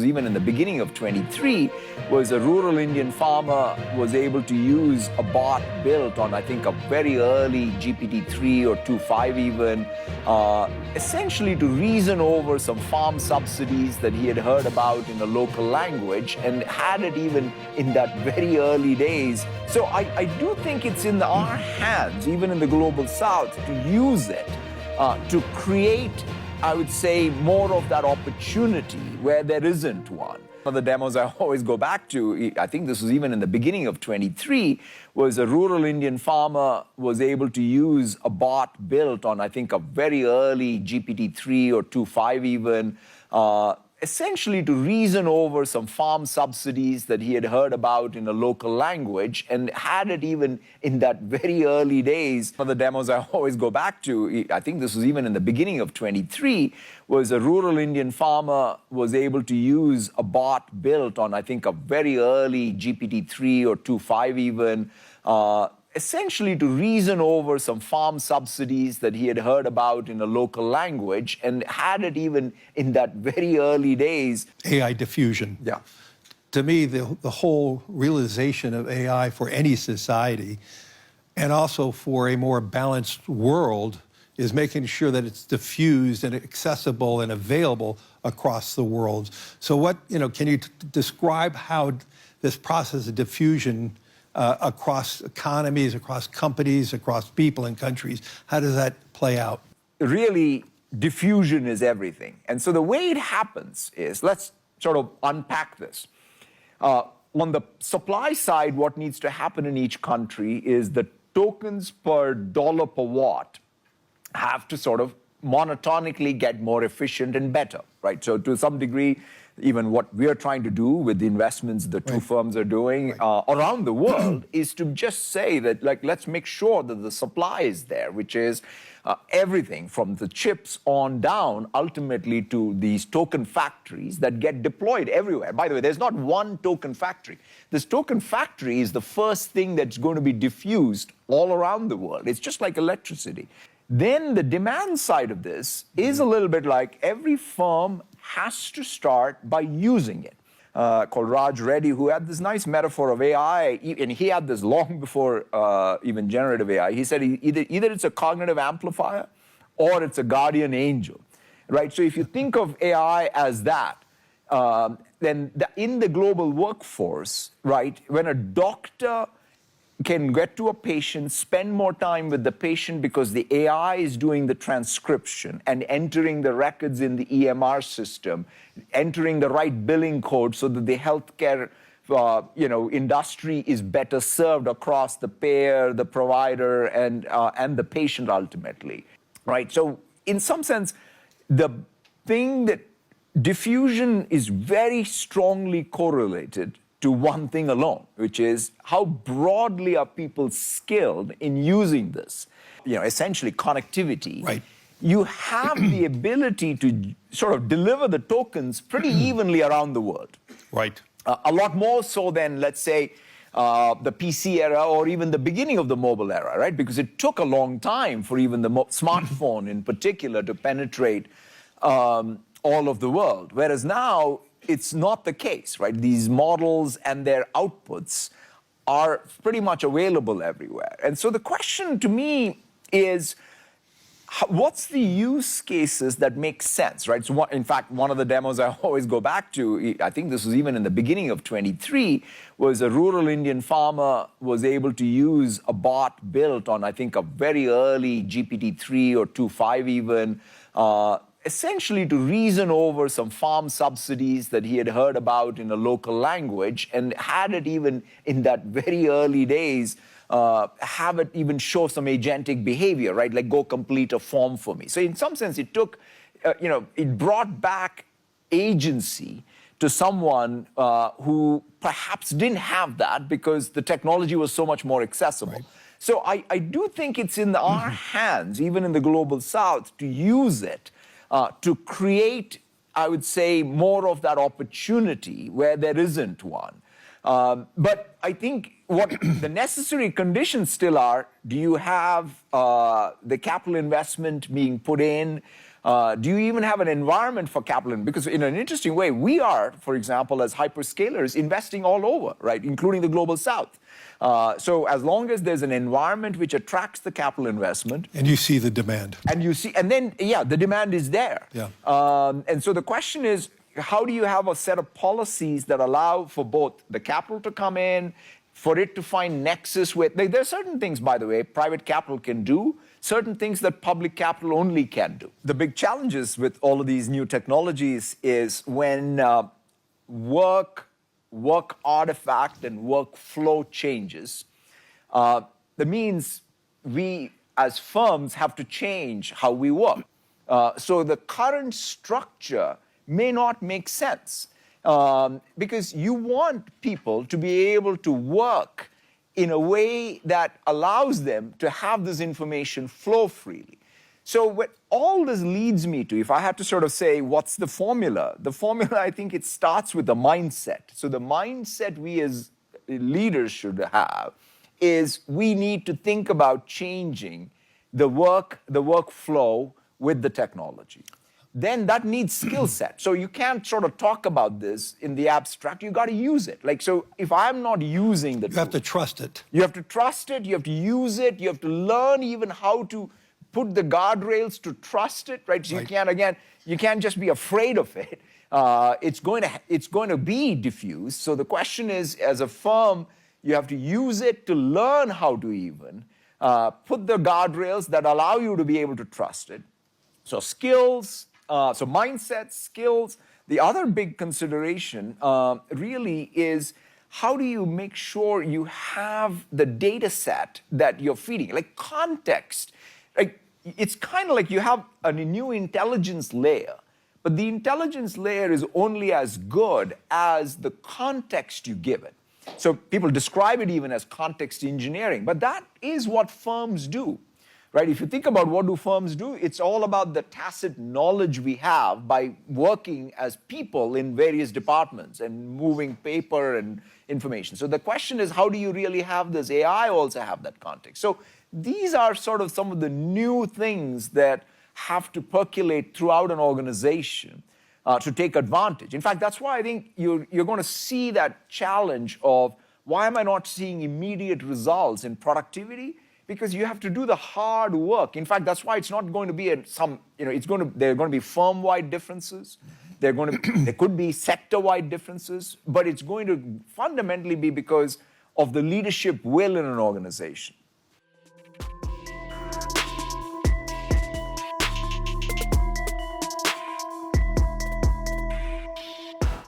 even in the beginning of 23, was a rural Indian farmer was able to use a bot built on, I think, a very early GPT-3 or 2.5 even, essentially to reason over some farm subsidies that he had heard about in a local language and had it even in that very early days. So I do think it's in our hands, even in the global south, to use it to create, I would say, more of that opportunity where there isn't one. One of the demos I always go back to, I think this was even in the beginning of 23, was a rural Indian farmer was able to use a bot built on, I think, a very early GPT-3 or 2.5 even, essentially to reason over some farm subsidies that he had heard about in a local language and had it even in that very early days. One of the demos I always go back to, I think this was even in the beginning of 23, was a rural Indian farmer was able to use a bot built on, I think, a very early GPT-3 or 2.5 even, essentially to reason over some farm subsidies that he had heard about in a local language and had it even in that very early days. AI diffusion. Yeah. To me, the whole realization of AI for any society and also for a more balanced world is making sure that it's diffused and accessible and available across the world. So what, can you describe how this process of diffusion across economies, across companies, across people and countries, how does that play out? Really, diffusion is everything. And so the way it happens is, let's sort of unpack this. On the supply side, what needs to happen in each country is the tokens per dollar per watt have to sort of monotonically get more efficient and better, right? So to some degree, even what we are trying to do with the investments the two firms are doing around the world is to just say that, like, let's make sure that the supply is there, which is everything from the chips on down, ultimately to these token factories that get deployed everywhere. By the way, there's not one token factory. This token factory is the first thing that's going to be diffused all around the world. It's just like electricity. Then the demand side of this is a little bit like every firm has to start by using it. Called Raj Reddy, who had this nice metaphor of AI, and he had this long before even generative AI. He said either it's a cognitive amplifier or it's a guardian angel, right? So if you think of AI as that, then in the global workforce, right, when a doctor can get to a patient, spend more time with the patient because the AI is doing the transcription and entering the records in the EMR system, entering the right billing code so that the healthcare industry is better served across the payer, the provider, and the patient ultimately, right? So in some sense, the thing that diffusion is very strongly correlated to one thing alone, which is how broadly are people skilled in using this? Essentially connectivity. Right. You have the ability to sort of deliver the tokens pretty evenly around the world. Right. A lot more so than, let's say, the PC era or even the beginning of the mobile era, right? Because it took a long time for even the smartphone in particular to penetrate all of the world. Whereas now, it's not the case, right? These models and their outputs are pretty much available everywhere. And so the question to me is, what's the use cases that make sense, right? So in fact, one of the demos I always go back to, I think this was even in the beginning of 23, was a rural Indian farmer was able to use a bot built on, I think, a very early GPT-3 or 2.5 even, essentially to reason over some farm subsidies that he had heard about in a local language and had it even in that very early days, have it even show some agentic behavior, right? Like, go complete a form for me. So in some sense, it took, it brought back agency to someone who perhaps didn't have that because the technology was so much more accessible. Right. So I do think it's in our hands, even in the global south, to use it to create, I would say, more of that opportunity where there isn't one. But I think what the necessary conditions still are, do you have the capital investment being put in? Do you even have an environment for capital? Because in an interesting way, we are, for example, as hyperscalers, investing all over, right, including the global south. So as long as there's an environment which attracts the capital investment, And you see the demand. and then the demand is there. Yeah. And so the question is, how do you have a set of policies that allow for both the capital to come in, for it to find nexus with, there are certain things, by the way, private capital can do, certain things that public capital only can do. The big challenges with all of these new technologies is when work artifact and workflow changes, that means we as firms have to change how we work. So the current structure may not make sense because you want people to be able to work in a way that allows them to have this information flow freely. So what all this leads me to, if I had to sort of say, what's the formula? The formula, I think it starts with the mindset. So the mindset we as leaders should have is we need to think about changing the workflow with the technology. Then that needs skill set. So you can't sort of talk about this in the abstract. You got to use it. Like, so if I'm not using the You have to trust it. you have to trust it, you have to use it, you have to learn even how to put the guardrails to trust it, right? So you can't just be afraid of it. It's going to be diffused. So the question is, as a firm, you have to use it to learn how to even put the guardrails that allow you to be able to trust it. So skills, so mindset, skills. The other big consideration really is, how do you make sure you have the data set that you're feeding? Like context. Like, it's kind of like you have a new intelligence layer, but the intelligence layer is only as good as the context you give it. So people describe it even as context engineering, but that is what firms do. Right? If you think about what do firms do, it's all about the tacit knowledge we have by working as people in various departments and moving paper and information. So the question is, how do you really have this? AI also have that context. So these are sort of some of the new things that have to percolate throughout an organization to take advantage. In fact, that's why I think you're going to see that challenge of, why am I not seeing immediate results in productivity? Because you have to do the hard work. In fact, that's why it's not going to be there are going to be firm-wide differences. There could be sector-wide differences, but it's going to fundamentally be because of the leadership will in an organization.